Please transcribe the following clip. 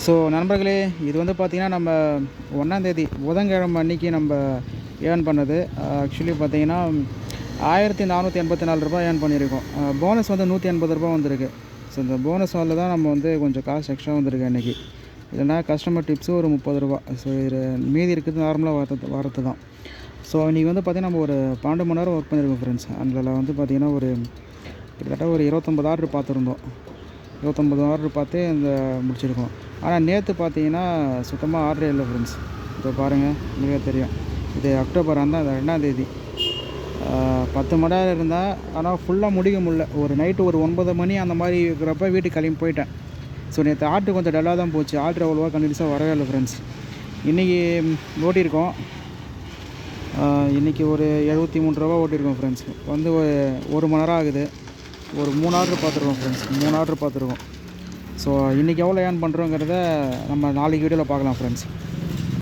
So நண்பர்களே, இது வந்து பார்த்திங்கன்னா நம்ம 1ஆந்தேதி புதன்கிழமை அன்றைக்கி நம்ம ஏர்ன் பண்ணது. ஆக்சுவலி பார்த்திங்கன்னா ரூ. 1484 ஏர்ன் பண்ணியிருக்கோம். போனஸ் வந்து ரூ. 180 வந்திருக்கு. ஸோ இந்த போனஸ் வாலில் தான் நம்ம வந்து கொஞ்சம் காசு எக்ஸ்ட்ரா வந்திருக்கு அன்றைக்கி. இல்லைனா கஸ்டமர் டிப்ஸு ஒரு ரூ. 30. ஸோ இது மீதி இருக்கிறது நார்மலாக வரது தான். ஸோ இன்றைக்கி வந்து பார்த்திங்கன்னா நம்ம ஒரு 12 மணி நேரம் ஒர்க் பண்ணியிருக்கோம் ஃப்ரெண்ட்ஸ். அதில் வந்து பார்த்திங்கன்னா ஒரு கிட்டத்தட்ட ஒரு 29 ஆர்டர் பார்த்துருந்தோம். 29 ஆர்டர் பார்த்து இந்த முடிச்சிருக்கோம். ஆனால் நேற்று பார்த்தீங்கன்னா சுத்தமாக ஆர்டரே இல்லை ஃப்ரெண்ட்ஸ். இப்போ பாருங்கள், உங்களுக்கே தெரியும். இது அக்டோபர் 2ஆந்தேதி 10 மணி நேரம் இருந்தால், ஆனால் ஃபுல்லாக முடிக்க முடியல. ஒரு நைட்டு ஒரு 9 மணி அந்த மாதிரி இருக்கிறப்ப வீட்டுக்கு கிளம்பி போயிட்டேன். ஸோ நேற்று ஆர்டர் கொஞ்சம் டல்லாக தான் போச்சு. ஆர்டர் அவ்வளோவா கண்டினியூஸாக வரவே இல்லை ஃப்ரெண்ட்ஸ். இன்றைக்கி ஓட்டியிருக்கோம். இன்றைக்கி ஒரு ரூ. 73 ஓட்டியிருக்கோம் ஃப்ரெண்ட்ஸ். வந்து ஒரு மணி நேரம் ஆகுது. ஒரு 3 ஆர்டர் பார்த்துருக்கோம் ஃப்ரெண்ட்ஸ். 3 ஆர்டர் பார்த்துருக்கோம். ஸோ இன்றைக்கி எவ்வளோ ஏர்ன் பண்ணுறோங்கிறத நம்ம நாளைக்கு வீடியோவில் பார்க்கலாம் ஃப்ரெண்ட்ஸ்.